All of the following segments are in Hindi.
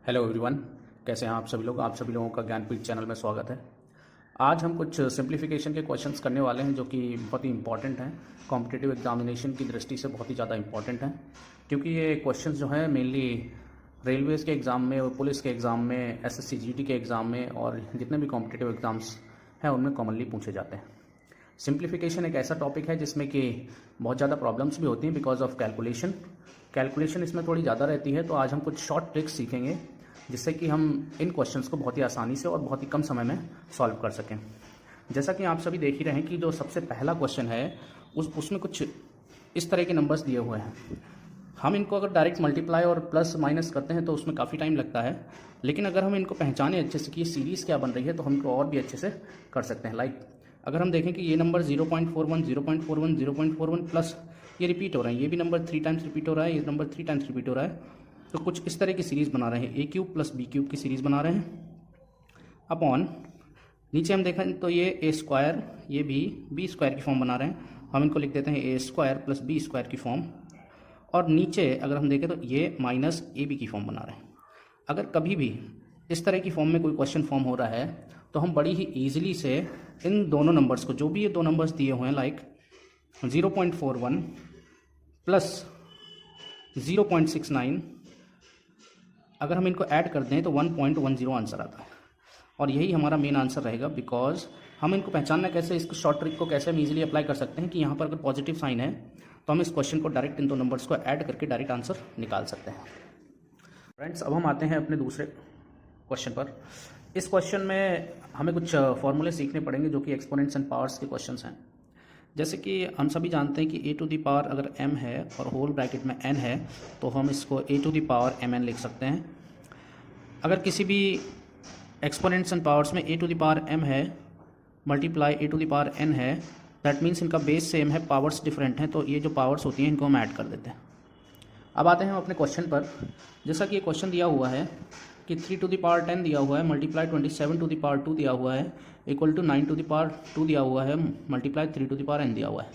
हेलो एवरीवन, कैसे हैं आप सभी लोग। आप सभी लोगों का ज्ञानपीठ चैनल में स्वागत है। आज हम कुछ सिंप्लीफिकेशन के क्वेश्चंस करने वाले हैं जो कि बहुत ही इंपॉर्टेंट हैं, कॉम्पिटिटिव एग्जामिनेशन की दृष्टि से बहुत ही ज़्यादा इंपॉर्टेंट हैं, क्योंकि ये क्वेश्चंस जो हैं मेनली रेलवेज़ के एग्ज़ाम में, पुलिस के एग्ज़ाम में, एसएससी जीडी के एग्ज़ाम में और जितने भी कॉम्पिटिटिव एग्ज़ाम्स हैं उनमें कॉमनली पूछे जाते हैं। सिंप्लीफिकेशन एक ऐसा टॉपिक है जिसमें कि बहुत ज़्यादा प्रॉब्लम्स भी होती हैं बिकॉज ऑफ कैलकुलेशन इसमें थोड़ी ज़्यादा रहती है। तो आज हम कुछ शॉर्ट ट्रिक्स सीखेंगे जिससे कि हम इन क्वेश्चंस को बहुत ही आसानी से और बहुत ही कम समय में सॉल्व कर सकें। जैसा कि आप सभी देख ही रहे हैं कि जो सबसे पहला क्वेश्चन है उसमें कुछ इस तरह के नंबर्स दिए हुए हैं। हम इनको अगर डायरेक्ट मल्टीप्लाई और प्लस माइनस करते हैं तो उसमें काफ़ी टाइम लगता है, लेकिन अगर हम इनको पहचानें अच्छे से कि ये सीरीज़ क्या बन रही है तो हम इनको और भी अच्छे से कर सकते हैं। लाइक अगर हम देखें कि ये नंबर 0.41, 0.41, 0.41 प्लस ये रिपीट हो रहे हैं, ये भी नंबर 3 टाइम्स रिपीट हो रहा है, ये नंबर 3 टाइम्स रिपीट हो रहा है, तो कुछ इस तरह की सीरीज़ बना रहे हैं। ए क्यूब प्लस बी क्यूब की सीरीज़ बना रहे हैं अपॉन नीचे हम देखें तो ये ए स्क्वायर, ये भी बी स्क्वायर की फॉर्म बना रहे हैं। हम इनको लिख देते हैं ए स्क्वायर प्लस बी स्क्वायर की फॉर्म, और नीचे अगर हम देखें तो ये माइनस ए बी की फॉर्म बना रहे हैं। अगर कभी भी इस तरह की फॉर्म में कोई क्वेश्चन फॉर्म हो रहा है तो हम बड़ी ही ईजिली से इन दोनों नंबर्स को, जो भी ये दो नंबर्स दिए हुए हैं लाइक 0.41 प्लस 0.69, अगर हम इनको ऐड कर दें तो 1.10 आंसर आता है, और यही हमारा मेन आंसर रहेगा। बिकॉज हम इनको पहचानना कैसे, इसको शॉर्ट ट्रिक को कैसे हम इजीली अप्लाई कर सकते हैं कि यहाँ पर अगर पॉजिटिव साइन है तो हम इस क्वेश्चन को डायरेक्ट इन दो नंबर्स को ऐड करके डायरेक्ट आंसर निकाल सकते हैं। फ्रेंड्स, अब हम आते हैं अपने दूसरे क्वेश्चन पर। इस क्वेश्चन में हमें कुछ फॉर्मूले सीखने पड़ेंगे जो कि एक्सपोनेंट्स एंड पावर्स के क्वेश्चंस हैं। जैसे कि हम सभी जानते हैं कि ए टू द पावर अगर m है और होल ब्रैकेट में n है तो हम इसको ए टू द पावर mn लिख सकते हैं। अगर किसी भी एक्सपोनेंट्स एंड पावर्स में a to the power m है multiply a to the power n है, दैट मीन्स इनका बेस सेम है, पावर्स डिफरेंट हैं, तो ये जो पावर्स होती हैं इनको हम ऐड कर देते हैं। अब आते हैं हम अपने क्वेश्चन पर। जैसा कि ये क्वेश्चन दिया हुआ है कि 3 टू द पावर 10 दिया हुआ है, मल्टीप्लाई 27 टू द पावर 2 दिया हुआ है, equal to 9 to the power 2 दिया हुआ है, multiply 3 to the power n दिया हुआ है।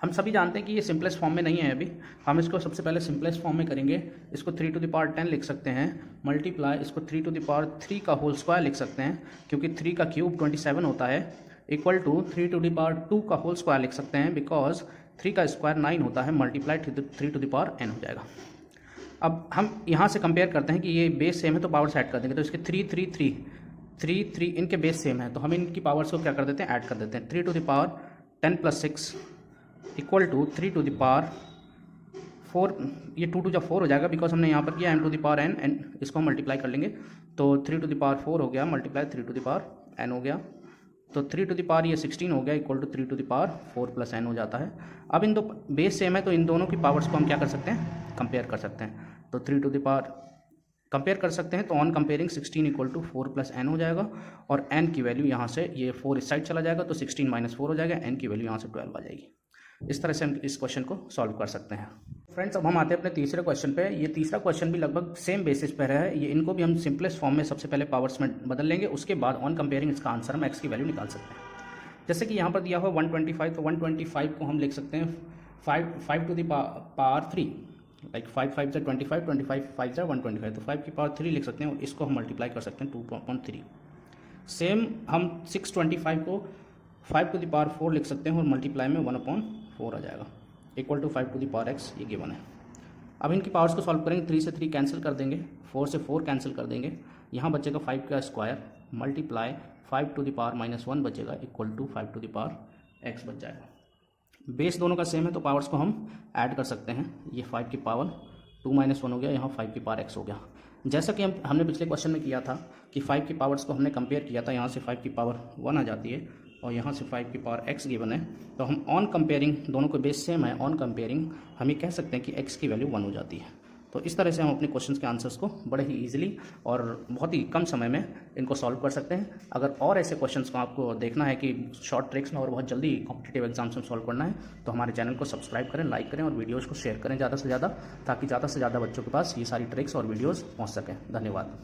हम सभी जानते हैं कि ये सिंपलेस्ट फॉर्म में नहीं है अभी, हम इसको सबसे पहले सिंपलेस्ट फॉर्म में करेंगे। इसको 3 टू द पावर 10 लिख सकते हैं, मल्टीप्लाई इसको 3 टू द पावर 3 का होल स्क्वायर लिख सकते हैं, क्योंकि 3 का क्यूब 27 होता है, equal to 3 to the power 2 का होल स्क्वायर लिख सकते हैं, बिकॉज 3 का स्क्वायर 9 होता है, multiply 3 to the power n हो जाएगा। अब हम यहाँ से कंपेयर करते हैं कि ये बेस सेम है तो पावर्स ऐड कर देंगे, तो इसके 3 इनके बेस सेम है तो हम इनकी पावर्स को क्या कर देते हैं, ऐड कर देते हैं। 3 to the power 10 plus 6 equal to 3 to the power 4, ये 2 टू जब 4 हो जाएगा बिकॉज हमने यहाँ पर किया m to the power n, इसको हम मल्टीप्लाई कर लेंगे तो 3 टू द पावर 4 हो गया, multiply 3 to the power n हो गया, तो 3 टू द पावर ये 16 हो गया, equal to 3 to the power 4 plus n हो जाता है। अब इन दो बेस सेम है तो इन दोनों की पावर्स को हम क्या कर सकते हैं, कंपेयर कर सकते हैं। तो 3 टू द पावर कंपेयर कर सकते हैं तो on comparing 16 equal to 4 plus n हो जाएगा, और n की वैल्यू यहाँ से ये 4 इस साइड चला जाएगा तो 16 माइनस 4 हो जाएगा, n की वैल्यू यहाँ से 12 आ जाएगी। इस तरह से हम इस क्वेश्चन को सॉल्व कर सकते हैं। फ्रेंड्स, अब हम आते हैं अपने तीसरे क्वेश्चन पे। ये तीसरा क्वेश्चन भी लगभग सेम बेसिस पर है। ये इनको भी हम सिंपलेस्ट फॉर्म में सबसे पहले पावर्स में बदल लेंगे, उसके बाद ऑन कंपेयरिंग इसका आंसर हम x की वैल्यू निकाल सकते हैं। जैसे कि यहाँ पर दिया हुआ 125, तो 125 को हम लिख सकते हैं 5 टू द पावर 3, लाइक 5 5 से 25, 25 5 से 125, तो 5 की पावर 3 लिख सकते हैं और इसको हम मल्टीप्लाई कर सकते हैं 2.3। सेम हम 625 को 5 टू द पावर 4 लिख सकते हैं और मल्टीप्लाई में 1/4 आ जाएगा, equal to 5 to the power x, ये गिवन है। अब इनकी पावर्स को सॉल्व करेंगे, 3 से 3 कैंसिल कर देंगे, 4 से 4 कैंसिल कर देंगे, यहाँ बचेगा 5 का square, multiply 5 to the power -1 बचेगा, equal to 5 to the power x बच जाएगा। बेस दोनों का सेम है तो पावर्स को हम ऐड कर सकते हैं। ये 5 की पावर 2 - 1 हो गया, यहाँ 5 की पावर x हो गया। जैसा कि हमने पिछले क्वेश्चन में किया था कि 5 की पावर्स को हमने कंपेयर किया था, यहाँ से 5 की पावर 1 आ जाती है और यहाँ से 5 की पावर x गिवन है, तो हम ऑन कंपेयरिंग, दोनों को बेस सेम है, ऑन कंपेयरिंग हम ये कह सकते हैं कि x की वैल्यू 1 हो जाती है। तो इस तरह से हम अपने क्वेश्चंस के आंसर्स को बड़े ही इजीली और बहुत ही कम समय में इनको सॉल्व कर सकते हैं। अगर और ऐसे क्वेश्चंस को आपको देखना है कि शॉर्ट ट्रिक्स में और बहुत जल्दी कॉम्पिटिटिव एग्जाम्स में सॉल्व करना है तो हमारे चैनल को सब्सक्राइब करें, लाइक करें और वीडियोज़ को शेयर करें ज़्यादा से ज़्यादा, ताकि ज़्यादा से ज़्यादा बच्चों के पास ये सारी ट्रिक्स और वीडियोज़ पहुँच सकें। धन्यवाद।